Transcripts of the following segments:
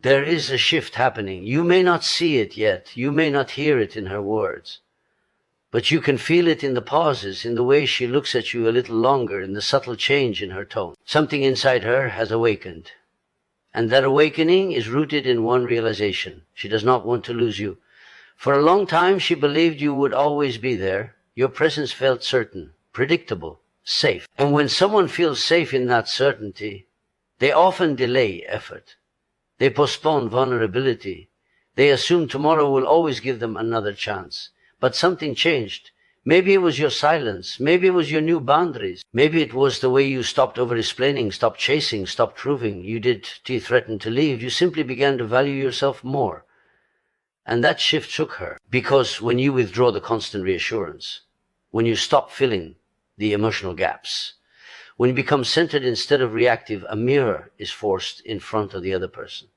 There is a shift happening. You may not see it yet. You may not hear it in her words. But you can feel it in the pauses, in the way she looks at you a little longer, in the subtle change in her tone. Something inside her has awakened. And that awakening is rooted in one realization. She does not want to lose you. For a long time, she believed you would always be there. Your presence felt certain, predictable, safe. And when someone feels safe in that certainty, they often delay effort. They postpone vulnerability. They assume tomorrow will always give them another chance. But something changed. Maybe it was your silence. Maybe it was your new boundaries. Maybe it was the way you stopped over-explaining, stopped chasing, stopped proving. You didn't threaten to leave. You simply began to value yourself more. And that shift shook her. Because when you withdraw the constant reassurance, when you stop filling the emotional gaps, when you become centered instead of reactive, a mirror is forced in front of the other person.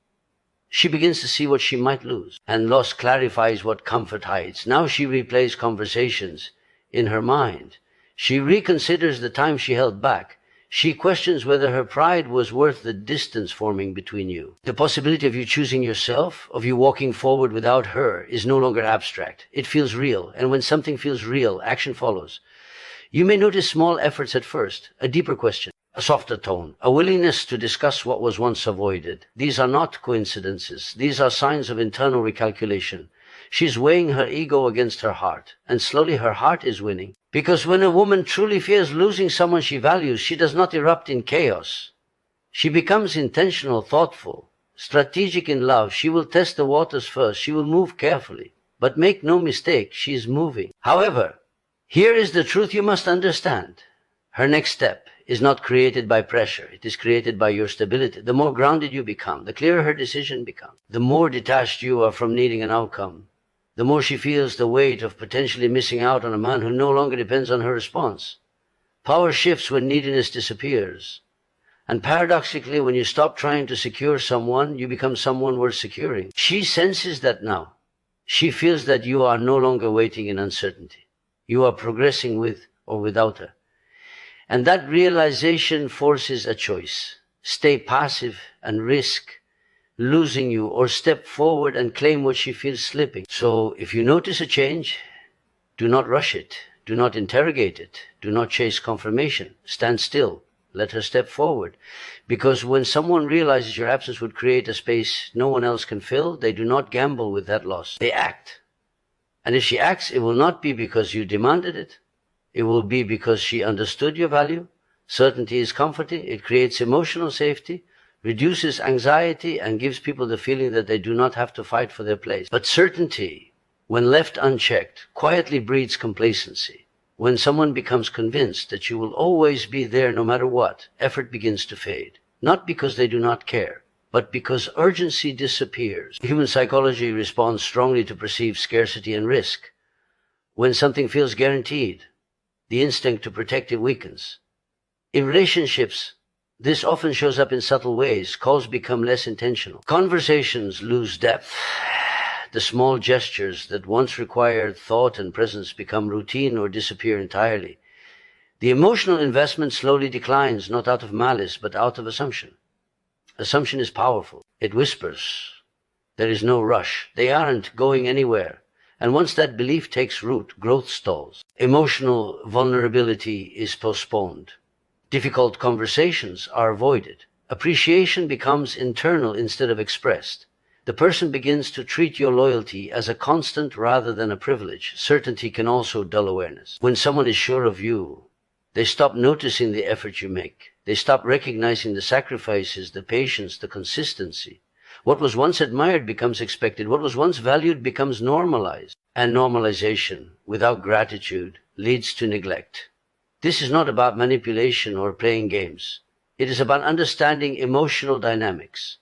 She begins to see what she might lose, and loss clarifies what comfort hides. Now she replays conversations in her mind. She reconsiders the time she held back. She questions whether her pride was worth the distance forming between you. The possibility of you choosing yourself, of you walking forward without her, is no longer abstract. It feels real, and when something feels real, action follows. You may notice small efforts at first, a deeper question, a softer tone, a willingness to discuss what was once avoided. These are not coincidences. These are signs of internal recalculation. She's weighing her ego against her heart, and slowly her heart is winning. Because when a woman truly fears losing someone she values, she does not erupt in chaos. She becomes intentional, thoughtful, strategic in love. She will test the waters first. She will move carefully. But make no mistake, she is moving. However, here is the truth you must understand. Her next step is not created by pressure. It is created by your stability. The more grounded you become, the clearer her decision becomes. The more detached you are from needing an outcome, the more she feels the weight of potentially missing out on a man who no longer depends on her response. Power shifts when neediness disappears. And paradoxically, when you stop trying to secure someone, you become someone worth securing. She senses that now. She feels that you are no longer waiting in uncertainty. You are progressing with or without her. And that realization forces a choice. Stay passive and risk losing you, or step forward and claim what she feels slipping. So if you notice a change, do not rush it. Do not interrogate it. Do not chase confirmation. Stand still. Let her step forward. Because when someone realizes your absence would create a space no one else can fill, they do not gamble with that loss. They act. And if she acts, it will not be because you demanded it. It will be because she understood your value. Certainty is comforting. It creates emotional safety, reduces anxiety, and gives people the feeling that they do not have to fight for their place. But certainty, when left unchecked, quietly breeds complacency. When someone becomes convinced that you will always be there no matter what, effort begins to fade. Not because they do not care, but because urgency disappears. Human psychology responds strongly to perceived scarcity and risk. When something feels guaranteed, the instinct to protect it weakens. In relationships, this often shows up in subtle ways. Calls become less intentional. Conversations lose depth. The small gestures that once required thought and presence become routine or disappear entirely. The emotional investment slowly declines, not out of malice, but out of assumption. Assumption is powerful. It whispers. There is no rush. They aren't going anywhere. And once that belief takes root, growth stalls. Emotional vulnerability is postponed. Difficult conversations are avoided. Appreciation becomes internal instead of expressed. The person begins to treat your loyalty as a constant rather than a privilege. Certainty can also dull awareness. When someone is sure of you, they stop noticing the effort you make. They stop recognizing the sacrifices, the patience, the consistency. What was once admired becomes expected. What was once valued becomes normalized. And normalization, without gratitude, leads to neglect. This is not about manipulation or playing games. It is about understanding emotional dynamics.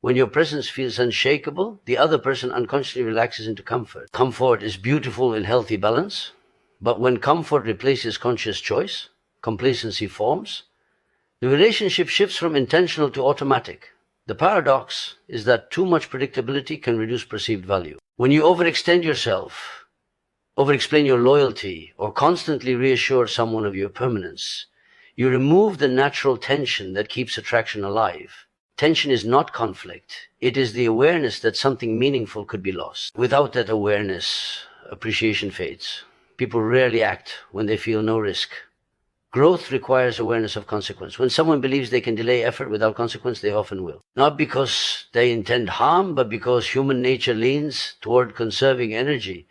When your presence feels unshakable, the other person unconsciously relaxes into comfort. Comfort is beautiful in healthy balance, but when comfort replaces conscious choice, complacency forms. The relationship shifts from intentional to automatic. The paradox is that too much predictability can reduce perceived value. When you overextend yourself, over-explain your loyalty, or constantly reassure someone of your permanence, you remove the natural tension that keeps attraction alive. Tension is not conflict. It is the awareness that something meaningful could be lost. Without that awareness, appreciation fades. People rarely act when they feel no risk. Growth requires awareness of consequence. When someone believes they can delay effort without consequence, they often will. Not because they intend harm, but because human nature leans toward conserving energy.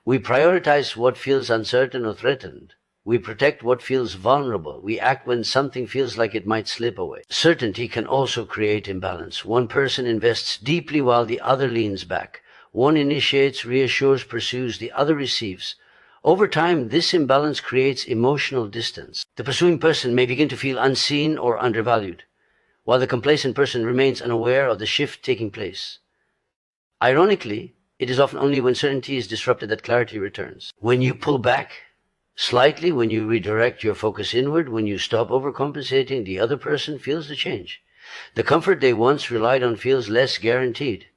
We prioritize what feels uncertain or threatened. We protect what feels vulnerable. We act when something feels like it might slip away. Certainty can also create imbalance. One person invests deeply while the other leans back. One initiates, reassures, pursues, the other receives. Over time, this imbalance creates emotional distance. The pursuing person may begin to feel unseen or undervalued, while the complacent person remains unaware of the shift taking place. Ironically, it is often only when certainty is disrupted that clarity returns. When you pull back slightly, when you redirect your focus inward, when you stop overcompensating, the other person feels the change. The comfort they once relied on feels less guaranteed.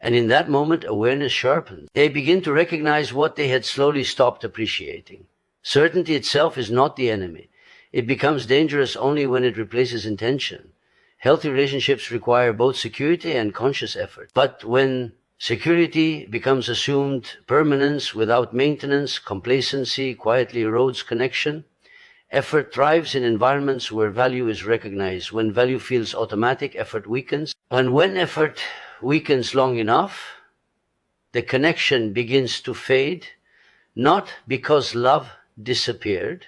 And in that moment, awareness sharpens. They begin to recognize what they had slowly stopped appreciating. Certainty itself is not the enemy. It becomes dangerous only when it replaces intention. Healthy relationships require both security and conscious effort. But when security becomes assumed permanence without maintenance, complacency quietly erodes connection. Effort thrives in environments where value is recognized. When value feels automatic, effort weakens. And when effort weakens long enough, the connection begins to fade, not because love disappeared,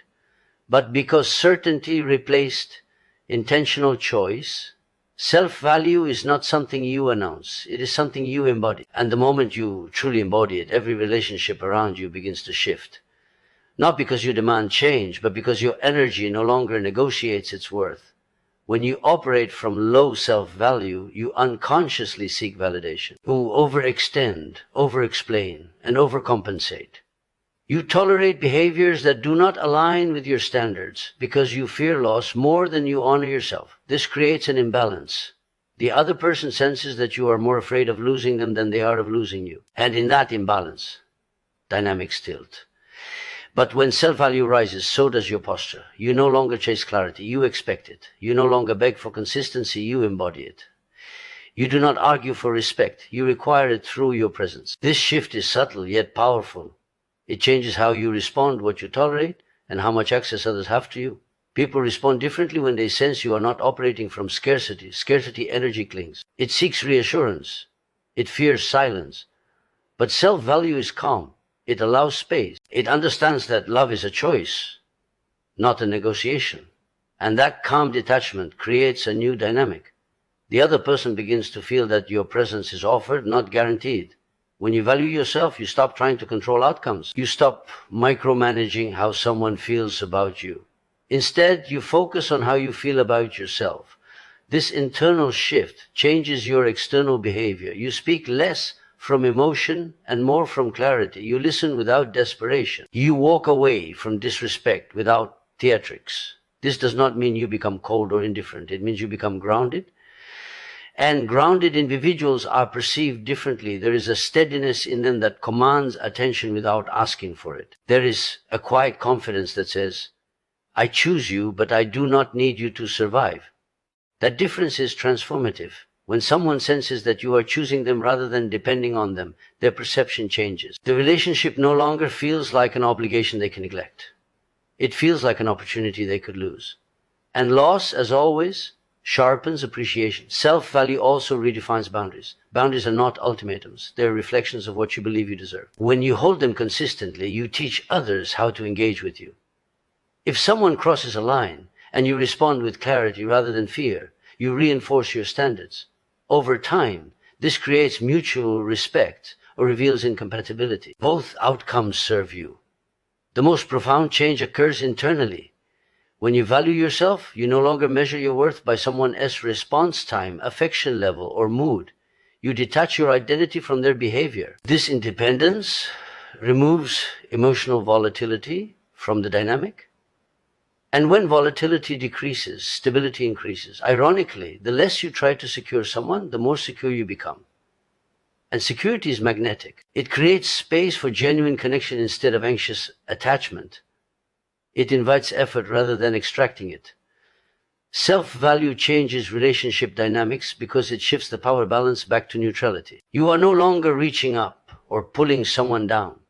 but because certainty replaced intentional choice. Self-value is not something you announce. It is something you embody. And the moment you truly embody it, every relationship around you begins to shift. Not because you demand change, but because your energy no longer negotiates its worth. When you operate from low self-value, you unconsciously seek validation. You overextend, overexplain, and overcompensate. You tolerate behaviors that do not align with your standards because you fear loss more than you honor yourself. This creates an imbalance. The other person senses that you are more afraid of losing them than they are of losing you. And in that imbalance, dynamics tilt. But when self-value rises, so does your posture. You no longer chase clarity, you expect it. You no longer beg for consistency, you embody it. You do not argue for respect, you require it through your presence. This shift is subtle yet powerful. It changes how you respond, what you tolerate, and how much access others have to you. People respond differently when they sense you are not operating from scarcity. Scarcity energy clings. It seeks reassurance. It fears silence. But self-value is calm. It allows space. It understands that love is a choice, not a negotiation. And that calm detachment creates a new dynamic. The other person begins to feel that your presence is offered, not guaranteed. When you value yourself, you stop trying to control outcomes. You stop micromanaging how someone feels about you. Instead, you focus on how you feel about yourself. This internal shift changes your external behavior. You speak less from emotion and more from clarity. You listen without desperation. You walk away from disrespect without theatrics. This does not mean you become cold or indifferent. It means you become grounded. And grounded individuals are perceived differently. There is a steadiness in them that commands attention without asking for it. There is a quiet confidence that says, I choose you, but I do not need you to survive. That difference is transformative. When someone senses that you are choosing them rather than depending on them, their perception changes. The relationship no longer feels like an obligation they can neglect. It feels like an opportunity they could lose. And loss, as always, sharpens appreciation. Self-value also redefines boundaries. Boundaries are not ultimatums. They're reflections of what you believe you deserve. When you hold them consistently, you teach others how to engage with you. If someone crosses a line and you respond with clarity rather than fear, you reinforce your standards. Over time, this creates mutual respect or reveals incompatibility. Both outcomes serve you. The most profound change occurs internally. When you value yourself, you no longer measure your worth by someone else's response time, affection level, or mood. You detach your identity from their behavior. This independence removes emotional volatility from the dynamic. And when volatility decreases, stability increases. Ironically, the less you try to secure someone, the more secure you become. And security is magnetic. It creates space for genuine connection instead of anxious attachment. It invites effort rather than extracting it. Self-value changes relationship dynamics because it shifts the power balance back to neutrality. You are no longer reaching up or pulling someone down.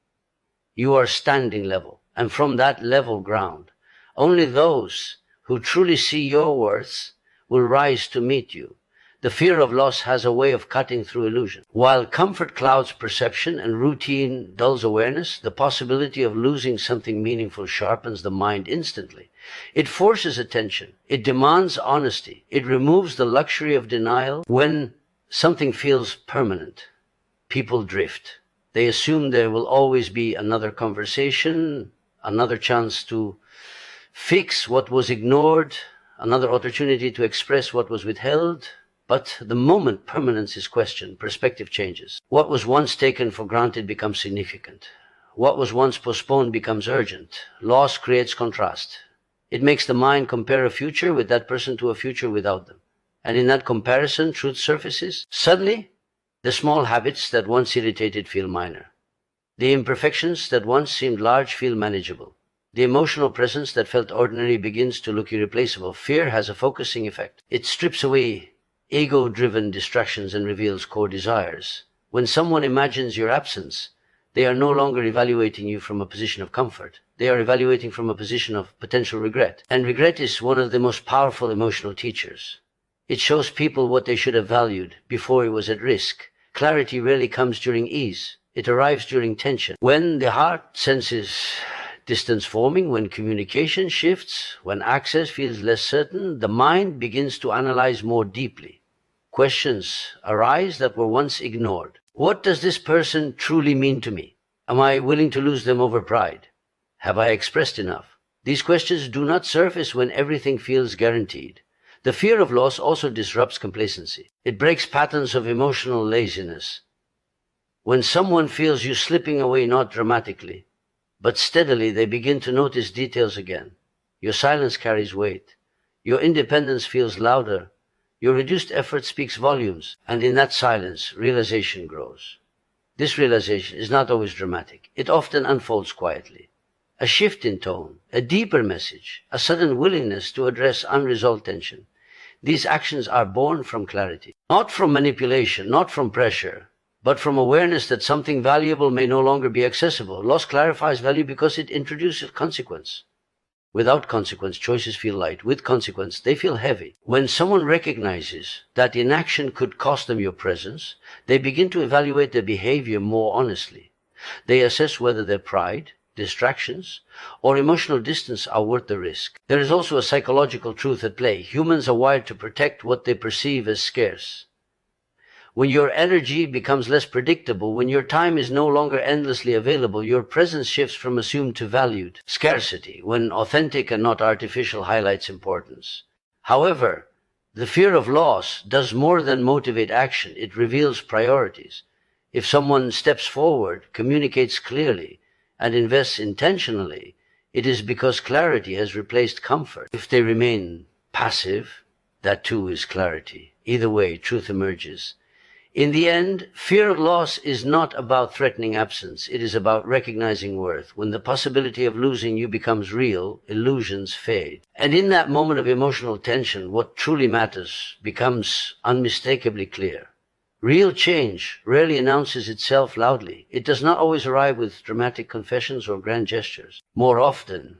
You are standing level, and from that level ground, only those who truly see your worth will rise to meet you. The fear of loss has a way of cutting through illusion. While comfort clouds perception and routine dulls awareness, the possibility of losing something meaningful sharpens the mind instantly. It forces attention. It demands honesty. It removes the luxury of denial. When something feels permanent, people drift. They assume there will always be another conversation, another chance to fix what was ignored, another opportunity to express what was withheld. But the moment permanence is questioned, perspective changes. What was once taken for granted becomes significant. What was once postponed becomes urgent. Loss creates contrast. It makes the mind compare a future with that person to a future without them. And in that comparison, truth surfaces. Suddenly, the small habits that once irritated feel minor. The imperfections that once seemed large feel manageable. The emotional presence that felt ordinary begins to look irreplaceable. Fear has a focusing effect. It strips away ego-driven distractions and reveals core desires. When someone imagines your absence, they are no longer evaluating you from a position of comfort. They are evaluating from a position of potential regret. And regret is one of the most powerful emotional teachers. It shows people what they should have valued before it was at risk. Clarity rarely comes during ease. It arrives during tension. When the heart senses distance forming, when communication shifts, when access feels less certain, the mind begins to analyze more deeply. Questions arise that were once ignored. What does this person truly mean to me? Am I willing to lose them over pride? Have I expressed enough? These questions do not surface when everything feels guaranteed. The fear of loss also disrupts complacency. It breaks patterns of emotional laziness. When someone feels you slipping away not dramatically, but steadily, they begin to notice details again. Your silence carries weight. Your independence feels louder. Your reduced effort speaks volumes, and in that silence, realization grows. This realization is not always dramatic. It often unfolds quietly. A shift in tone, a deeper message, a sudden willingness to address unresolved tension. These actions are born from clarity, not from manipulation, not from pressure, but from awareness that something valuable may no longer be accessible. Loss clarifies value because it introduces consequence. Without consequence, choices feel light. With consequence, they feel heavy. When someone recognizes that inaction could cost them your presence, they begin to evaluate their behavior more honestly. They assess whether their pride, distractions, or emotional distance are worth the risk. There is also a psychological truth at play. Humans are wired to protect what they perceive as scarce. When your energy becomes less predictable, when your time is no longer endlessly available, your presence shifts from assumed to valued. Scarcity, when authentic and not artificial, highlights importance. However, the fear of loss does more than motivate action. It reveals priorities. If someone steps forward, communicates clearly, and invests intentionally, it is because clarity has replaced comfort. If they remain passive, that too is clarity. Either way, truth emerges. In the end, fear of loss is not about threatening absence. It is about recognizing worth. When the possibility of losing you becomes real, illusions fade. And in that moment of emotional tension, what truly matters becomes unmistakably clear. Real change rarely announces itself loudly. It does not always arrive with dramatic confessions or grand gestures. More often,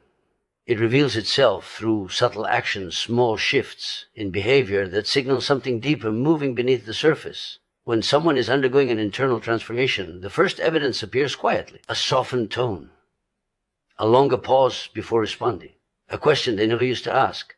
it reveals itself through subtle actions, small shifts in behavior that signal something deeper moving beneath the surface. When someone is undergoing an internal transformation, the first evidence appears quietly. A softened tone, a longer pause before responding, a question they never used to ask.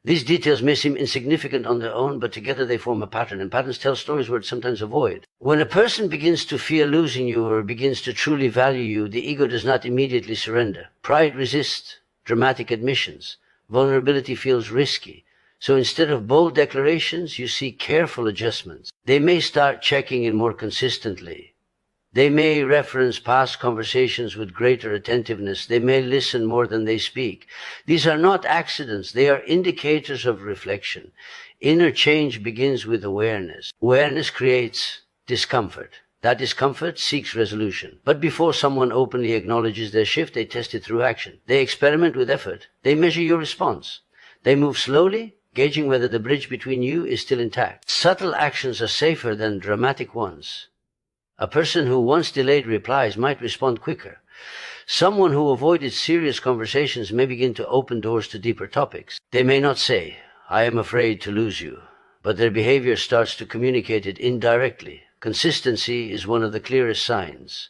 These details may seem insignificant on their own, but together they form a pattern, and patterns tell stories words sometimes avoid. When a person begins to fear losing you or begins to truly value you, the ego does not immediately surrender. Pride resists dramatic admissions. Vulnerability feels risky. So instead of bold declarations, you see careful adjustments. They may start checking in more consistently. They may reference past conversations with greater attentiveness. They may listen more than they speak. These are not accidents. They are indicators of reflection. Inner change begins with awareness. Awareness creates discomfort. That discomfort seeks resolution. But before someone openly acknowledges their shift, they test it through action. They experiment with effort. They measure your response. They move slowly, gauging whether the bridge between you is still intact. Subtle actions are safer than dramatic ones. A person who once delayed replies might respond quicker. Someone who avoided serious conversations may begin to open doors to deeper topics. They may not say, "I am afraid to lose you," but their behavior starts to communicate it indirectly. Consistency is one of the clearest signs.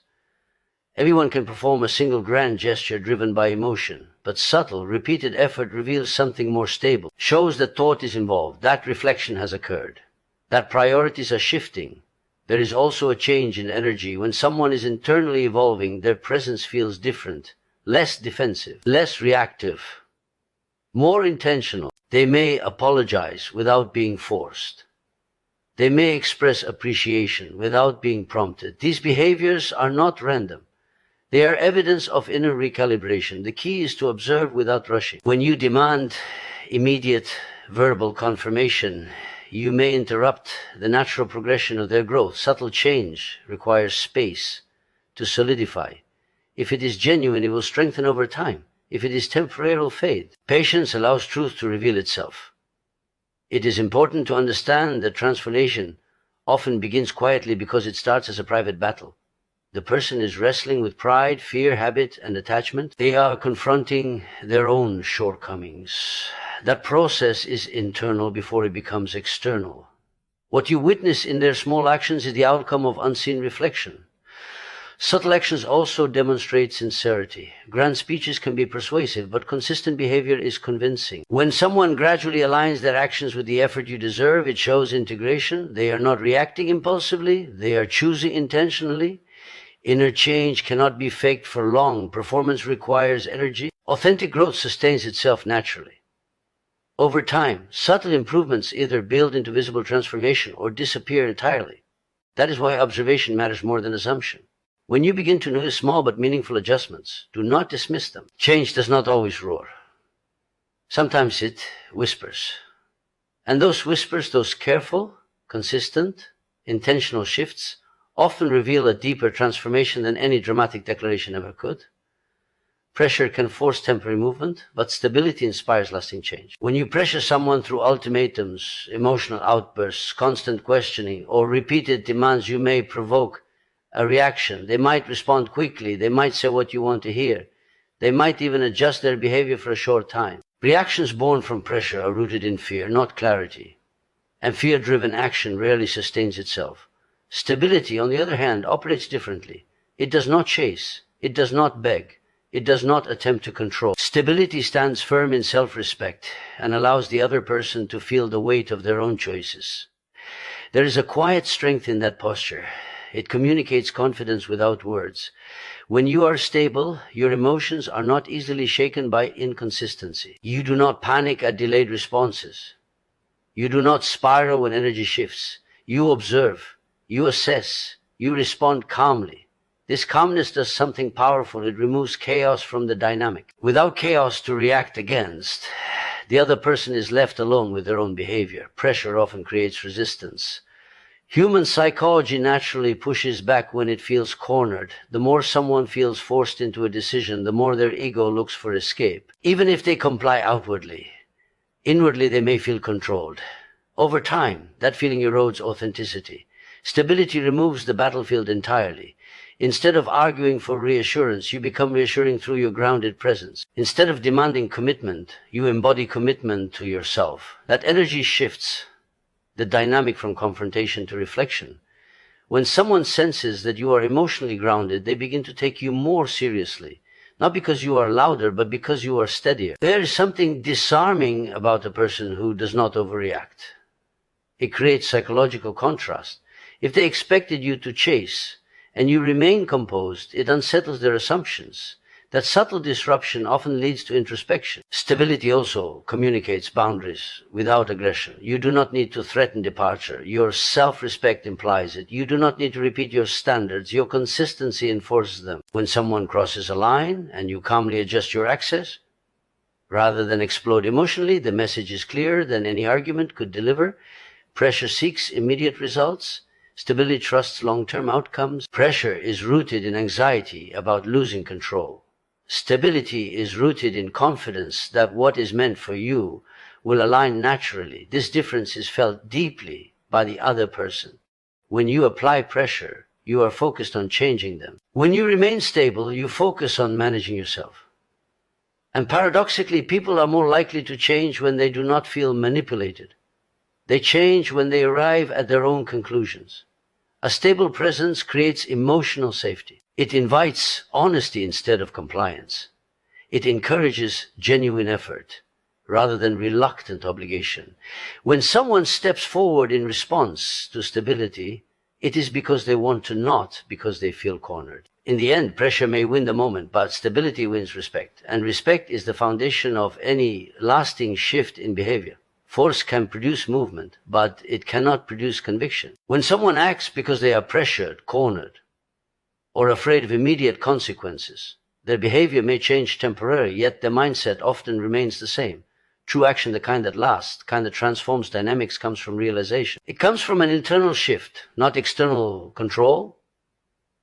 Everyone can perform a single grand gesture driven by emotion, but subtle, repeated effort reveals something more stable, shows that thought is involved, that reflection has occurred, that priorities are shifting. There is also a change in energy. When someone is internally evolving, their presence feels different, less defensive, less reactive, more intentional. They may apologize without being forced. They may express appreciation without being prompted. These behaviors are not random. They are evidence of inner recalibration. The key is to observe without rushing. When you demand immediate verbal confirmation, you may interrupt the natural progression of their growth. Subtle change requires space to solidify. If it is genuine, it will strengthen over time. If it is temporary, it will fade. Patience allows truth to reveal itself. It is important to understand that transformation often begins quietly because it starts as a private battle. The person is wrestling with pride, fear, habit, and attachment. They are confronting their own shortcomings. That process is internal before it becomes external. What you witness in their small actions is the outcome of unseen reflection. Subtle actions also demonstrate sincerity. Grand speeches can be persuasive, but consistent behavior is convincing. When someone gradually aligns their actions with the effort you deserve, it shows integration. They are not reacting impulsively. They are choosing intentionally. Inner change cannot be faked for long. Performance requires energy. Authentic growth sustains itself naturally. Over time, subtle improvements either build into visible transformation or disappear entirely. That is why observation matters more than assumption. When you begin to notice small but meaningful adjustments, do not dismiss them. Change does not always roar. Sometimes it whispers. And those whispers, those careful, consistent, intentional shifts, often reveal a deeper transformation than any dramatic declaration ever could. Pressure can force temporary movement, but stability inspires lasting change. When you pressure someone through ultimatums, emotional outbursts, constant questioning, or repeated demands, you may provoke a reaction. They might respond quickly. They might say what you want to hear. They might even adjust their behavior for a short time. Reactions born from pressure are rooted in fear, not clarity. And fear-driven action rarely sustains itself. Stability, on the other hand, operates differently. It does not chase. It does not beg. It does not attempt to control. Stability stands firm in self-respect and allows the other person to feel the weight of their own choices. There is a quiet strength in that posture. It communicates confidence without words. When you are stable, your emotions are not easily shaken by inconsistency. You do not panic at delayed responses. You do not spiral when energy shifts. You observe. You assess. You respond calmly. This calmness does something powerful. It removes chaos from the dynamic. Without chaos to react against, the other person is left alone with their own behavior. Pressure often creates resistance. Human psychology naturally pushes back when it feels cornered. The more someone feels forced into a decision, the more their ego looks for escape. Even if they comply outwardly, inwardly they may feel controlled. Over time, that feeling erodes authenticity. Stability removes the battlefield entirely. Instead of arguing for reassurance, you become reassuring through your grounded presence. Instead of demanding commitment, you embody commitment to yourself. That energy shifts the dynamic from confrontation to reflection. When someone senses that you are emotionally grounded, they begin to take you more seriously. Not because you are louder, but because you are steadier. There is something disarming about a person who does not overreact. It creates psychological contrast. If they expected you to chase, and you remain composed, it unsettles their assumptions. That subtle disruption often leads to introspection. Stability also communicates boundaries without aggression. You do not need to threaten departure. Your self-respect implies it. You do not need to repeat your standards. Your consistency enforces them. When someone crosses a line and you calmly adjust your access, rather than explode emotionally, the message is clearer than any argument could deliver. Pressure seeks immediate results. Stability trusts long-term outcomes. Pressure is rooted in anxiety about losing control. Stability is rooted in confidence that what is meant for you will align naturally. This difference is felt deeply by the other person. When you apply pressure, you are focused on changing them. When you remain stable, you focus on managing yourself. And paradoxically, people are more likely to change when they do not feel manipulated. They change when they arrive at their own conclusions. A stable presence creates emotional safety. It invites honesty instead of compliance. It encourages genuine effort rather than reluctant obligation. When someone steps forward in response to stability, it is because they want to, not because they feel cornered. In the end, pressure may win the moment, but stability wins respect. And respect is the foundation of any lasting shift in behavior. Force can produce movement, but it cannot produce conviction. When someone acts because they are pressured, cornered, or afraid of immediate consequences, their behavior may change temporarily, yet their mindset often remains the same. True action, the kind that lasts, the kind that transforms dynamics, comes from realization. It comes from an internal shift, not external control.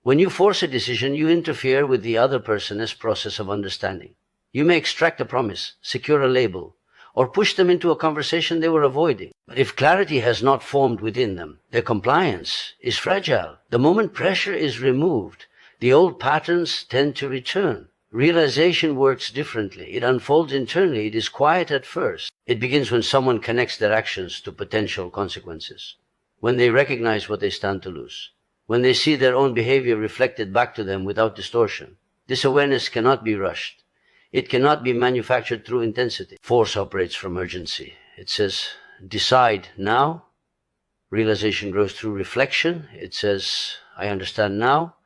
When you force a decision, you interfere with the other person's process of understanding. You may extract a promise, secure a label, or push them into a conversation they were avoiding. But if clarity has not formed within them, their compliance is fragile. The moment pressure is removed, the old patterns tend to return. Realization works differently. It unfolds internally. It is quiet at first. It begins when someone connects their actions to potential consequences, when they recognize what they stand to lose, when they see their own behavior reflected back to them without distortion. This awareness cannot be rushed. It cannot be manufactured through intensity. Force operates from urgency. It says, decide now. Realization grows through reflection. It says, I understand now.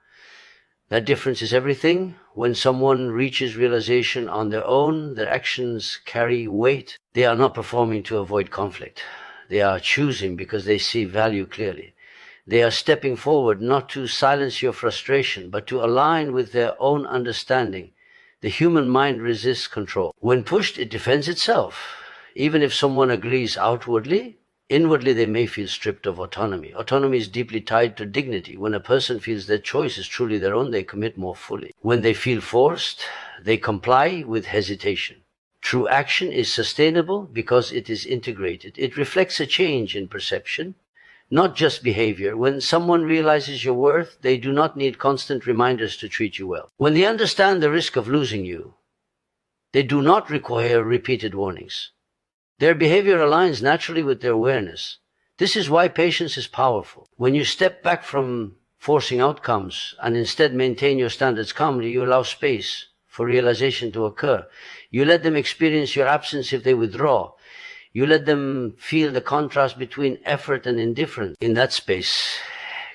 That difference is everything. When someone reaches realization on their own, their actions carry weight. They are not performing to avoid conflict. They are choosing because they see value clearly. They are stepping forward not to silence your frustration, but to align with their own understanding. The human mind resists control. When pushed, it defends itself. Even if someone agrees outwardly, inwardly they may feel stripped of autonomy. Autonomy is deeply tied to dignity. When a person feels their choice is truly their own, they commit more fully. When they feel forced, they comply with hesitation. True action is sustainable because it is integrated. It reflects a change in perception, not just behavior. When someone realizes your worth, they do not need constant reminders to treat you well. When they understand the risk of losing you, they do not require repeated warnings. Their behavior aligns naturally with their awareness. This is why patience is powerful. When you step back from forcing outcomes and instead maintain your standards calmly, you allow space for realization to occur. You let them experience your absence if they withdraw. You let them feel the contrast between effort and indifference. In that space,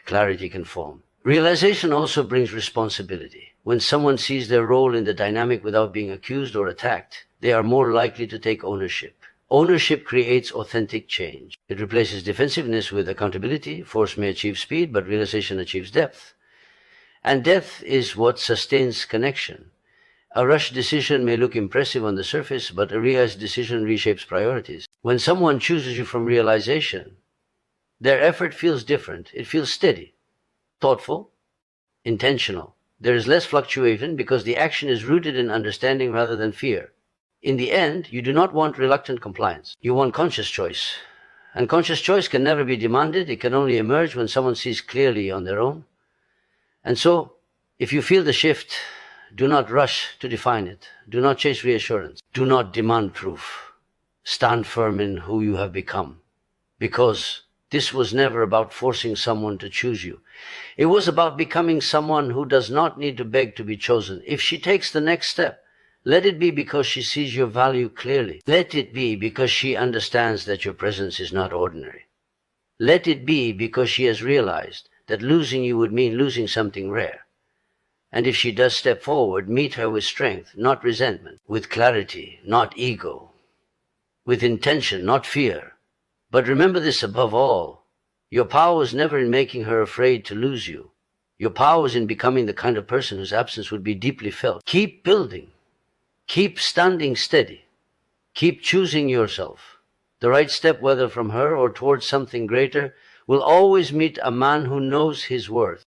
clarity can form. Realization also brings responsibility. When someone sees their role in the dynamic without being accused or attacked, they are more likely to take ownership. Ownership creates authentic change. It replaces defensiveness with accountability. Force may achieve speed, but realization achieves depth. And depth is what sustains connection. A rushed decision may look impressive on the surface, but a realized decision reshapes priorities. When someone chooses you from realization, their effort feels different. It feels steady, thoughtful, intentional. There is less fluctuation because the action is rooted in understanding rather than fear. In the end, you do not want reluctant compliance. You want conscious choice. And conscious choice can never be demanded. It can only emerge when someone sees clearly on their own. And so, if you feel the shift, do not rush to define it. Do not chase reassurance. Do not demand proof. Stand firm in who you have become. Because this was never about forcing someone to choose you. It was about becoming someone who does not need to beg to be chosen. If she takes the next step, let it be because she sees your value clearly. Let it be because she understands that your presence is not ordinary. Let it be because she has realized that losing you would mean losing something rare. And if she does step forward, meet her with strength, not resentment, with clarity, not ego, with intention, not fear. But remember this above all, your power is never in making her afraid to lose you. Your power is in becoming the kind of person whose absence would be deeply felt. Keep building. Keep standing steady. Keep choosing yourself. The right step, whether from her or towards something greater, will always meet a man who knows his worth.